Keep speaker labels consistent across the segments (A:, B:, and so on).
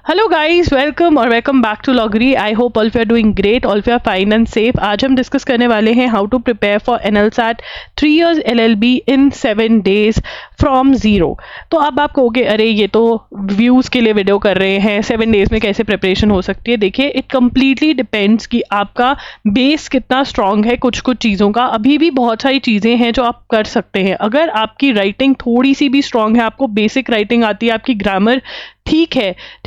A: Hello guys, welcome back to Logree. I hope all you are doing great, all you are fine and safe. आज हम discuss करने वाले हैं how to prepare for NLSAT 3 years LLB in 7 days from zero. तो अब आप कहोगे अरे ये तो व्यूज़ के लिए वीडियो कर रहे हैं, 7 days में कैसे प्रिपरेशन हो सकती है। देखिए, इट कम्प्लीटली डिपेंड्स कि आपका बेस कितना स्ट्रॉन्ग है। कुछ चीज़ों का अभी भी बहुत सारी चीज़ें हैं जो आप कर सकते हैं। अगर आपकी राइटिंग थोड़ी सी भी स्ट्रॉन्ग है, आपको बेसिक राइटिंग आती है, आपकी ग्रामर ठीक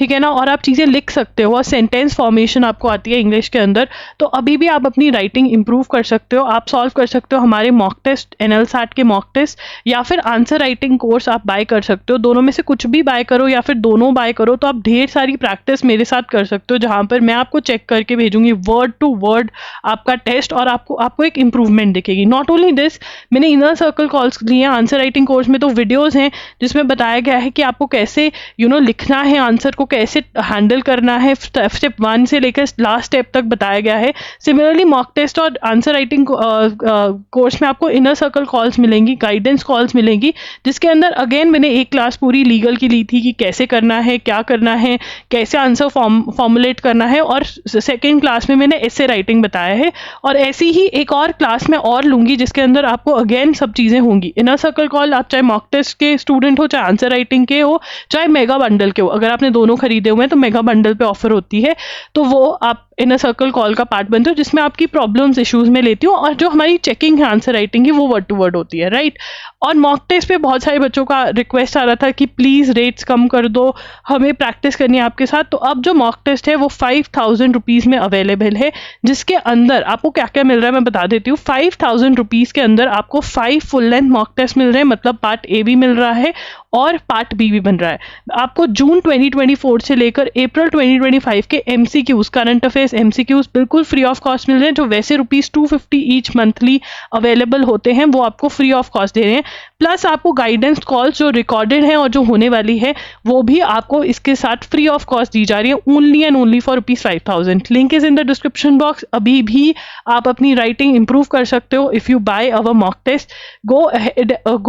A: है ना, और आप चीज़ें लिख सकते हो और सेंटेंस फॉर्मेशन आपको आती है इंग्लिश के अंदर, तो अभी भी आप अपनी राइटिंग इंप्रूव कर सकते हो। आप सॉल्व कर सकते हो हमारे मॉक टेस्ट, एनएलसैट के मॉक टेस्ट, या फिर आंसर राइटिंग कोर्स आप बाय कर सकते हो। दोनों में से कुछ भी बाय करो या फिर दोनों बाय करो, तो आप ढेर सारी प्रैक्टिस मेरे साथ कर सकते हो, जहाँ पर मैं आपको चेक करके भेजूंगी वर्ड टू वर्ड आपका टेस्ट, और आपको एक इंप्रूवमेंट दिखेगी। नॉट ओनली दिस, मैंने इनर सर्कल कॉल्स लिए हैं आंसर राइटिंग कोर्स में, तो वीडियोज़ हैं जिसमें बताया गया है कि आपको कैसे लिखना है, आंसर को कैसे हैंडल करना है, स्टेप 1 से लेकर लास्ट स्टेप तक बताया गया है। सिमिलरली मॉक टेस्ट और आंसर राइटिंग कोर्स में आपको इनर सर्कल कॉल्स मिलेंगी, गाइडेंस कॉल्स मिलेंगी, जिसके अंदर अगेन मैंने एक क्लास पूरी लीगल की ली थी कि कैसे करना है, क्या करना है, कैसे आंसर फॉर्मुलेट करना है, और सेकेंड क्लास में मैंने ऐसे राइटिंग बताया है। और ऐसी ही एक और क्लास में और लूंगी जिसके अंदर आपको अगेन सब चीज़ें होंगी। इनर सर्कल कॉल आप चाहे मॉक टेस्ट के स्टूडेंट हो, चाहे आंसर राइटिंग के हो, चाहे मेगा बंडल के हो, अगर आपने दोनों खरीदे हुए हैं तो मेगा बंडल पे ऑफर होती है, तो वो आप इनर सर्कल कॉल का पार्ट बनते हो, जिसमें आपकी प्रॉब्लम्स इश्यूज में लेती हूँ, और जो हमारी चेकिंग है आंसर राइटिंग की वो वर्ड टू वर्ड होती है, राइट। और मॉक टेस्ट पे बहुत सारे बच्चों का रिक्वेस्ट आ रहा था कि प्लीज़ रेट्स कम कर दो, हमें प्रैक्टिस करनी है आपके साथ। तो अब जो मॉक टेस्ट है वो 5000 रुपीज़ में अवेलेबल है, जिसके अंदर आपको क्या क्या मिल रहा है मैं बता देती हूँ। 5000 रुपीज़ के अंदर आपको 5 फुल लेंथ मॉक टेस्ट मिल रहे हैं, मतलब पार्ट ए भी मिल रहा है और पार्ट बी भी बन रहा है। आपको जून 2024 से लेकर अप्रैल 2025 के MCQs, करंट अफेयर्स MCQs बिल्कुल फ्री ऑफ कॉस्ट मिल रहे हैं, जो वैसे ₹250 ईच मंथली अवेलेबल होते हैं, वो आपको फ्री ऑफ कॉस्ट दे रहे हैं। प्लस आपको गाइडेंस कॉल्स जो रिकॉर्डेड हैं और जो होने वाली है वो भी आपको इसके साथ फ्री ऑफ कॉस्ट दी जा रही है, only and only for ₹5000। Link is in the description box. अभी भी आप अपनी राइटिंग इंप्रूव कर सकते हो if you buy our mock test. Go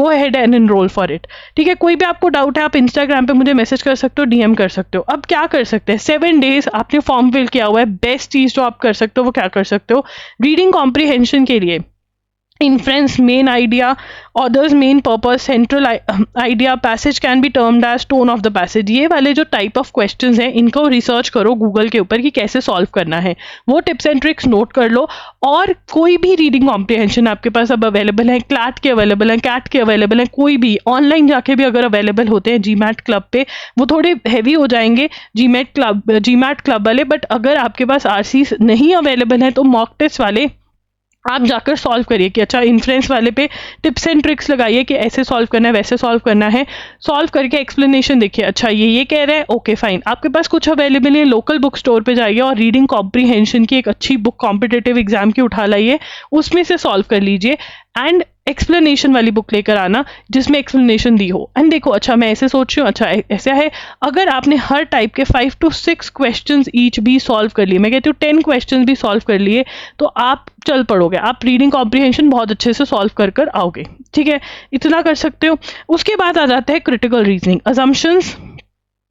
A: ahead and enroll for it. ठीक है, कोई भी आपको डाउट है आप इंस्टाग्राम पे मुझे मैसेज कर सकते हो, DM कर सकते हो। अब क्या कर सकते हैं, 7 days आपने फॉर्म फिल किया हुआ है, बेस्ट चीज़ जो आप कर सकते हो वो क्या कर सकते हो, रीडिंग कॉम्प्रिहेंशन के लिए inference, main idea, author's main purpose, central idea, passage can be termed as tone of the passage, ये वाले जो टाइप ऑफ क्वेश्चंस हैं इनको रिसर्च करो गूगल के ऊपर कि कैसे सॉल्व करना है, वो टिप्स एंड ट्रिक्स नोट कर लो। और कोई भी रीडिंग कॉम्प्रिहेंशन आपके पास अब अवेलेबल है, क्लैट के अवेलेबल हैं, कैट के अवेलेबल हैं, कोई भी ऑनलाइन जाके भी अगर अवेलेबल होते हैं GMAT क्लब पे, वो थोड़े हैवी हो जाएंगे GMAT क्लब वाले, बट अगर आपके पास RC नहीं अवेलेबल है तो मॉक टेस्ट वाले आप जाकर सॉल्व करिए कि अच्छा इन्फ्लुएंस वाले पे टिप्स एंड ट्रिक्स लगाइए कि ऐसे सॉल्व करना है, वैसे सॉल्व करना है। सॉल्व करके एक्सप्लेनेशन देखिए, अच्छा ये कह रहे हैं, ओके फाइन। आपके पास कुछ अवेलेबल है, लोकल बुक स्टोर पे जाइए और रीडिंग कॉम्प्रिहेंशन की एक अच्छी बुक कॉम्पिटिटिव एग्जाम की उठा लाइए, उसमें से सॉल्व कर लीजिए, एंड एक्सप्लेनेशन वाली बुक लेकर आना जिसमें एक्सप्लेनेशन दी हो। एंड देखो, अच्छा मैं ऐसे सोच रही हूँ, अच्छा ऐसा है, अगर आपने हर टाइप के 5 to 6 क्वेश्चंस ईच भी सॉल्व कर लिए, मैं कहती हूँ 10 क्वेश्चंस भी सॉल्व कर लिए, तो आप चल पड़ोगे, आप रीडिंग कॉम्प्रिहेंशन बहुत अच्छे से सॉल्व कर आओगे। ठीक है, इतना कर सकते हो। उसके बाद आ जाता है critical reasoning, assumptions,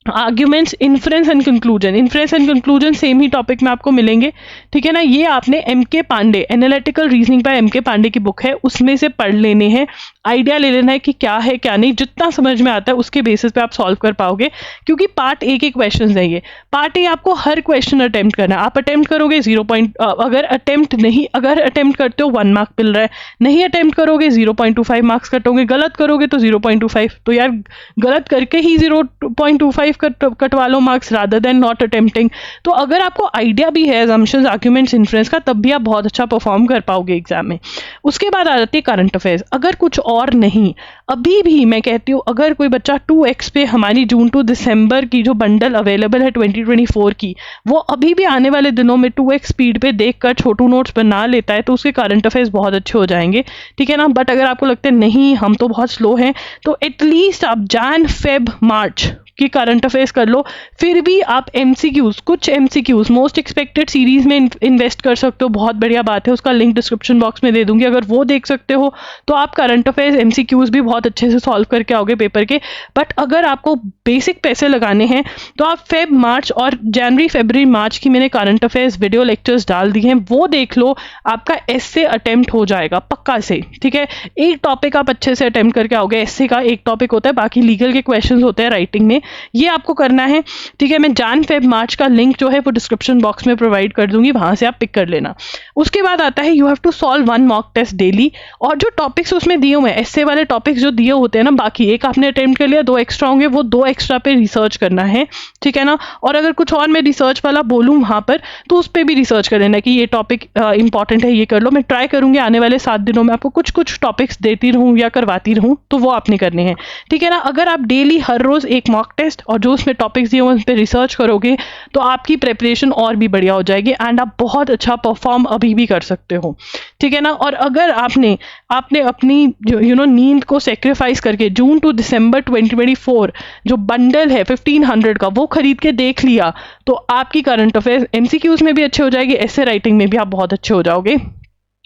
A: arguments, inference and conclusion. Inference and conclusion same ही टॉपिक में आपको मिलेंगे। ठीक है ना, ये आपने MK Pandey, analytical reasoning by MK Pandey की बुक है, उसमें से पढ़ लेने हैं, आइडिया ले लेना है कि क्या है क्या नहीं, जितना समझ में आता है उसके बेसिस पे आप सॉल्व कर पाओगे, क्योंकि पार्ट ए के क्वेश्चन है ये। पार्ट ए आपको हर क्वेश्चन अटेम्प्ट करना है, आप अटेम्प्ट करोगे 0 पॉइंट, अगर अटेम्प्ट करते हो 1 मार्क मिल रहा है, नहीं अटेम्प्ट करोगे 0.25 मार्क्स कटोगे, गलत करोगे तो 0.25, तो यार गलत करके ही 0.25 कटवा लो marks rather than not attempting. तो अगर आपको आइडिया भी है assumptions, आर्ग्यूमेंट्स, इन्फ्रेंस का, तब भी आप बहुत अच्छा परफॉर्म कर पाओगे एग्जाम में। उसके बाद आ जाती है करंट अफेयर्स। अगर कुछ और नहीं, अभी भी मैं कहती हूँ अगर कोई बच्चा 2x पे हमारी जून टू दिसंबर की जो बंडल अवेलेबल है 2024 की, वो अभी भी आने वाले दिनों में 2x स्पीड पे देखकर छोटू नोट्स बना लेता है, तो उसके करंट अफेयर्स बहुत अच्छे हो जाएंगे। ठीक है ना, बट अगर आपको लगता है नहीं हम तो बहुत स्लो हैं, तो एटलीस्ट आप Jan, Feb, March कि करंट अफेयर्स कर लो, फिर भी आप एमसीक्यूज, कुछ एमसीक्यूज मोस्ट एक्सपेक्टेड सीरीज में इन्वेस्ट कर सकते हो। बहुत बढ़िया बात है, उसका लिंक डिस्क्रिप्शन बॉक्स में दे दूंगी, अगर वो देख सकते हो तो आप करंट अफेयर्स एमसीक्यूज भी बहुत अच्छे से सॉल्व करके आओगे पेपर के। बट अगर आपको बेसिक पैसे लगाने हैं तो आप फेब मार्च और जनवरी फरवरी मार्च की मैंने करंट अफेयर्स वीडियो लेक्चर्स डाल दी हैं, वो देख लो, आपका एसए अटेम्प्ट हो जाएगा पक्का से। ठीक है, एक टॉपिक आप अच्छे से अटेम्प्ट करके आओगे, एसए का एक टॉपिक होता है, बाकी लीगल के क्वेश्चंस होते हैं राइटिंग में, ये आपको करना है। ठीक है, मैं जान फेब मार्च का लिंक जो है वो डिस्क्रिप्शन बॉक्स में प्रोवाइड कर दूंगी, वहां से आप पिक कर लेना। उसके बाद आता है you have to solve 1 mock test daily, और जो टॉपिक्स उसमें दिए हुए हैं, एसए वाले टॉपिक्स जो दिए होते हैं ना, बाकी एक आपने अटेम्प्ट कर लिया, 2 एक्स्ट्रा होंगे, वो 2 एक्स्ट्रा पे रिसर्च करना है। ठीक है ना, और अगर कुछ और मैं रिसर्च वाला बोलूँ वहां पर तो उस पर भी रिसर्च कर लेना कि ये टॉपिक इंपॉर्टेंट है, ये कर लो। मैं ट्राई करूंगी आने वाले 7 दिनों में आपको कुछ कुछ टॉपिक्स देती रहूं या करवाती रहूं, तो वो आपने करने हैं। ठीक है ना, अगर आप डेली हर रोज एक मॉक टेस्ट और जो उसमें टॉपिक्स दिए उन पर रिसर्च करोगे तो आपकी प्रेपरेशन और भी बढ़िया हो जाएगी एंड आप बहुत अच्छा परफॉर्म अभी भी कर सकते हो। ठीक है ना, और अगर आपने अपनी नींद को सेक्रीफाइस करके जून टू दिसंबर 2024 जो बंडल है 1500 का वो खरीद के देख लिया, तो आपकी करंट अफेयर्स एमसीक्यूज में भी अच्छे हो जाएगी, ऐसे राइटिंग में भी आप बहुत अच्छे हो जाओगे।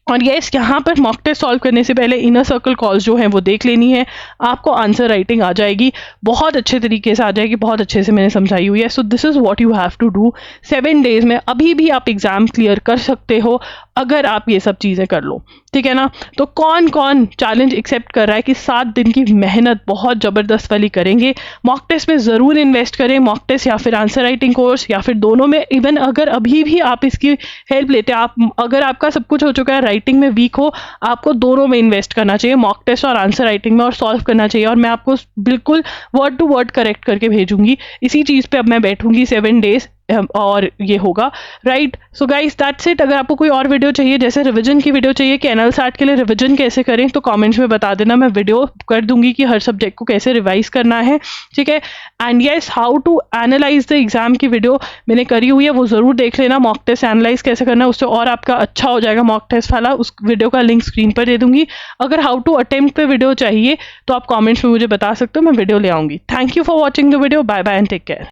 A: और यस, यहाँ पर मॉक टेस्ट सॉल्व करने से पहले इनर सर्कल कॉल्स जो हैं वो देख लेनी है, आपको आंसर राइटिंग आ जाएगी, बहुत अच्छे तरीके से आ जाएगी, बहुत अच्छे से मैंने समझाई हुई है। So this is what you have to do 7 days में। अभी भी आप एग्जाम क्लियर कर सकते हो अगर आप ये सब चीज़ें कर लो। ठीक है ना, तो कौन कौन चैलेंज एक्सेप्ट कर रहा है कि 7 दिन की मेहनत बहुत ज़बरदस्त वाली करेंगे? मॉक टेस्ट में ज़रूर इन्वेस्ट करें, मॉक टेस्ट या फिर आंसर राइटिंग कोर्स या फिर दोनों में। इवन अगर अभी भी आप इसकी हेल्प लेते हैं, अगर आपका सब कुछ हो चुका है, राइटिंग में वीक हो, आपको दोनों में इन्वेस्ट करना चाहिए, मॉक टेस्ट और आंसर राइटिंग में, और सॉल्व करना चाहिए। और मैं आपको बिल्कुल वर्ड टू वर्ड करेक्ट करके भेजूंगी, इसी चीज़ पे अब मैं बैठूंगी 7 डेज और ये होगा, right. So guys that's it. अगर आपको कोई और वीडियो चाहिए, जैसे रिवीजन की वीडियो चाहिए कि एनएलसैट के लिए रिवीजन कैसे करें, तो कमेंट्स में बता देना, मैं वीडियो कर दूंगी कि हर सब्जेक्ट को कैसे रिवाइज करना है। ठीक है, and yes, how to analyze the exam की वीडियो मैंने करी हुई है, वो जरूर देख लेना। मॉक टेस्ट एनालाइज कैसे करना है, उससे और आपका अच्छा हो जाएगा मॉक टेस्ट वाला, उस वीडियो का लिंक स्क्रीन पर दे दूंगी। अगर हाउ टू अटेम्प्ट पे वीडियो चाहिए तो आप कॉमेंट्स में मुझे बता सकते हो, मैं वीडियो ले आऊंगी। Thank you for watching the video, bye bye and take care.